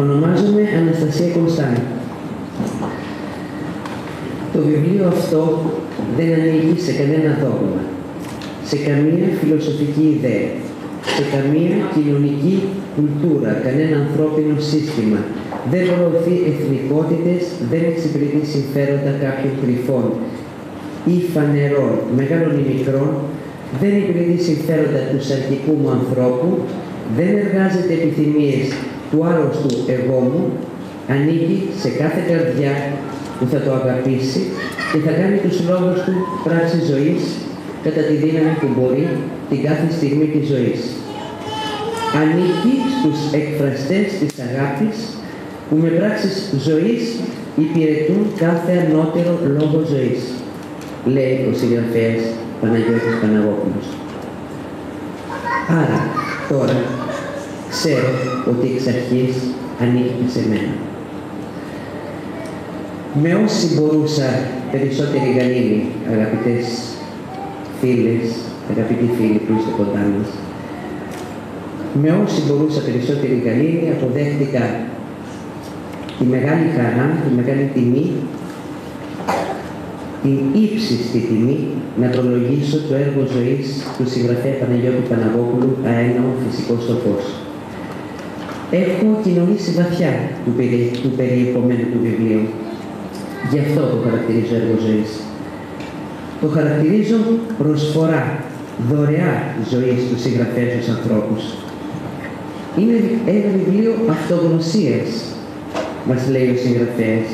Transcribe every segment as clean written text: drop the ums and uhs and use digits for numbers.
Ονομάζομαι Αναστασία Κωνσταντ. Το βιβλίο αυτό δεν ανήκει σε κανένα δόγμα, σε καμία φιλοσοφική ιδέα, σε καμία κοινωνική κουλτούρα, κανένα ανθρώπινο σύστημα. Δεν προωθεί εθνικότητες, δεν εξυπηρετεί συμφέροντα κάποιων κρυφών ή φανερών, μεγάλων ή μικρών, δεν υπηρετεί συμφέροντα του σαρκικού μου ανθρώπου, δεν εργάζεται επιθυμίες του άρρωστου εγώ μου, ανήκει σε κάθε καρδιά που θα το αγαπήσει και θα κάνει τους λόγους του πράξη ζωής κατά τη δύναμη που μπορεί την κάθε στιγμή της ζωής. Ανήκει στους εκφραστές της αγάπης που με πράξεις ζωής υπηρετούν κάθε ανώτερο λόγο ζωής, λέει ο συγγραφέας Παναγιώτης Παναγόπουλος. Άρα, τώρα, ξέρω ότι εξ αρχής ανήκει σε μένα. Με όση μπορούσα περισσότερη γαλήνη, αγαπητές φίλες, αγαπητοί φίλοι που είστε κοντά μας, με όση μπορούσα περισσότερη γαλήνη αποδέχτηκα τη μεγάλη χαρά, τη μεγάλη τιμή, την ύψιστη τιμή να προλογίσω το έργο ζωής του συγγραφέα Παναγιώτη Παναγόπουλου «Αέναο φυσικό στο φως». Έχω κοινωνήσει βαθιά του περιεχομένου του βιβλίου. Γι' αυτό το χαρακτηρίζω έργο ζωής. Το χαρακτηρίζω προσφορά, δωρεά ζωής του συγγραφέα στους ανθρώπους. Είναι ένα βιβλίο αυτογνωσίας, μας λέει ο συγγραφέας.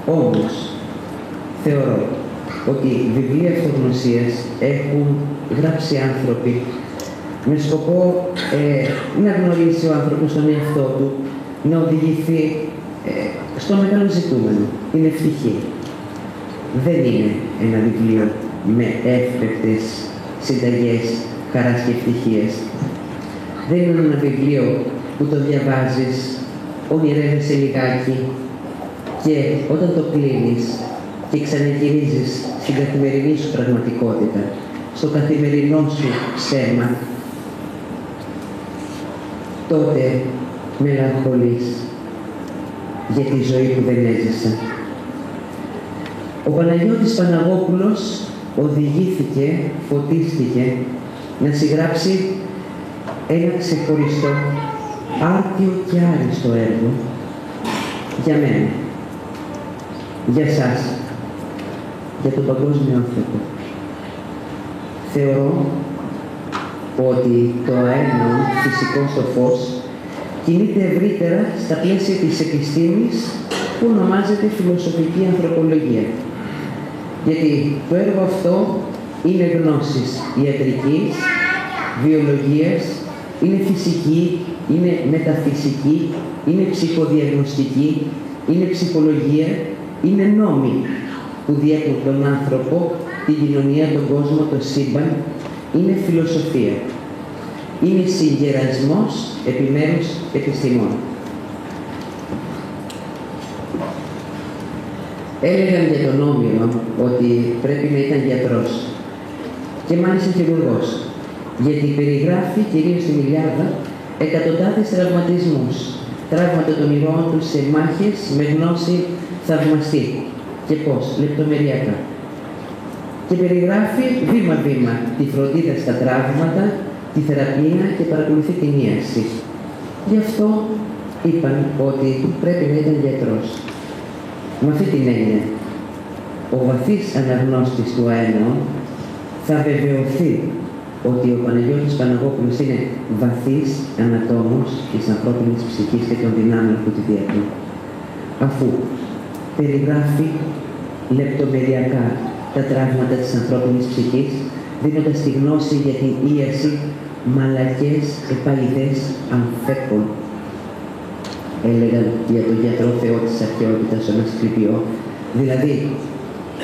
Όμως, θεωρώ ότι βιβλία αυτογνωσίας έχουν γράψει άνθρωποι με σκοπό να γνωρίσει ο άνθρωπος τον εαυτό του, να οδηγηθεί στο μεγάλο ζητούμενο, την ευτυχία. Δεν είναι ένα βιβλίο με εύπεπτες συνταγές χαράς και ευτυχίας. Δεν είναι ένα βιβλίο που το διαβάζεις, ονειρεύεσαι λιγάκι και όταν το κλείνεις και ξαναγυρίζεις στην καθημερινή σου πραγματικότητα, στο καθημερινό σου ψέμα, τότε μελαγχολείς για τη ζωή που δεν έζησα. Ο Παναγιώτης Παναγόπουλος οδηγήθηκε, φωτίστηκε να συγγράψει ένα ξεχωριστό, άρτιο και άριστο έργο για μένα, για σας, για τον παγκόσμιο άνθρωπο. Θεωρώ ότι το αέναο φυσικό στο φως κινείται ευρύτερα στα πλαίσια της επιστήμης που ονομάζεται φιλοσοφική ανθρωπολογία. Γιατί το έργο αυτό είναι γνώσης ιατρικής, βιολογίας, είναι φυσική, είναι μεταφυσική, είναι ψυχοδιαγνωστική, είναι ψυχολογία, είναι νόμοι που διέπουν τον άνθρωπο, την κοινωνία, τον κόσμο, το σύμπαν, είναι φιλοσοφία. Είναι συγκερασμός επιμέρους επιστημών. Έλεγαν για τον Όμηρο ότι πρέπει να ήταν γιατρός και μάλιστα χειρουργός, γιατί περιγράφει κυρίως στην Ιλιάδα εκατοντάδες τραυματισμούς, τραύματα των ηρώων τους σε μάχες με γνώση θαυμαστή και πώς, λεπτομεριακά. Και περιγράφει βήμα-βήμα τη φροντίδα στα τραύματα, τη θεραπεία και παρακολουθεί την ίαση. Γι' αυτό είπαν ότι πρέπει να ήταν γιατρός. Με αυτή την έννοια, ο βαθύς αναγνώστης του αέναου θα βεβαιωθεί ότι ο Παναγιώτης Παναγόπουλος είναι βαθύς ανατόμος της ανθρώπινης ψυχής και των δυνάμεων που τη διέπουν, αφού περιγράφει λεπτομεριακά τα τραύματα της ανθρώπινης ψυχής, δίνοντας τη γνώση για την ίαση μαλακές επαλιδές αμφέκων. Έλεγαν για τον γιατρό Θεό της αρχαιότητας, τον Ασκληπιό, δηλαδή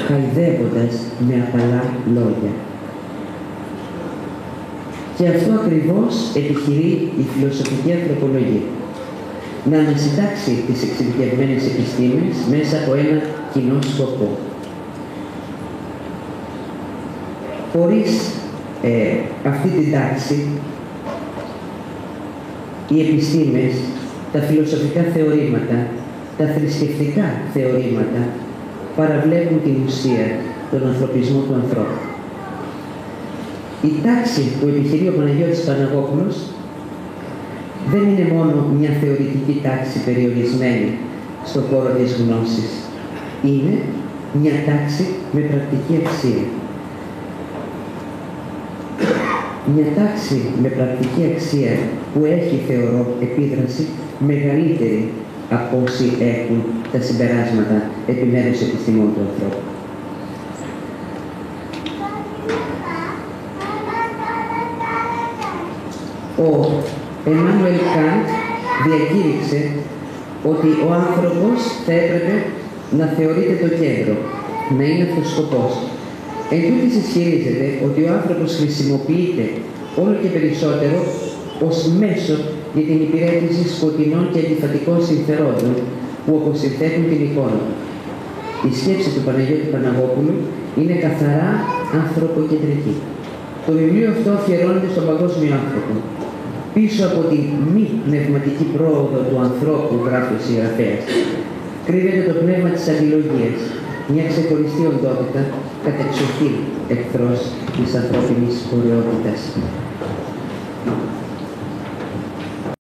χαϊδεύοντας με απαλά λόγια. Και αυτό ακριβώς επιχειρεί η φιλοσοφική ανθρωπολογία. Να ανασυντάξει τις εξειδικευμένες επιστήμες μέσα από ένα κοινό σκοπό. Χωρίς αυτή την τάξη, οι επιστήμες τα φιλοσοφικά θεωρήματα, τα θρησκευτικά θεωρήματα παραβλέπουν την ουσία, τον ανθρωπισμό του ανθρώπου. Η τάξη που επιχειρεί ο Παναγιώτης Παναγόπουλος δεν είναι μόνο μια θεωρητική τάξη περιορισμένη στον χώρο της γνώσης. Είναι μια τάξη με πρακτική αξία. Μια τάξη με πρακτική αξία που έχει, θεωρώ, επίδραση μεγαλύτερη από όσοι έχουν τα συμπεράσματα επιμέρους επιστημών του ανθρώπου. Ο Εμμάνουελ Καντ διακήρυξε ότι ο άνθρωπος θα έπρεπε να θεωρείται το κέντρο, να είναι αυτός ο σκοπός. Εν τούτης ισχυρίζεται ότι ο άνθρωπος χρησιμοποιείται όλο και περισσότερο ως μέσο για την υπηρέτηση σκοτεινών και αντιφατικών συμφερόντων που αποσυνθέτουν την εικόνα του. Η σκέψη του Παναγιώτη Παναγόπουλου είναι καθαρά ανθρωποκεντρική. Το βιβλίο αυτό αφιερώνεται στον παγκόσμιο άνθρωπο. Πίσω από τη μη πνευματική πρόοδο του ανθρώπου, γράφει ο συγγραφέας, κρύβεται το πνεύμα της αλληλογίας, μια ξεχωριστή οντότητα, κατεξοχήν εχθρός της ανθρώπινης ωραιότητας.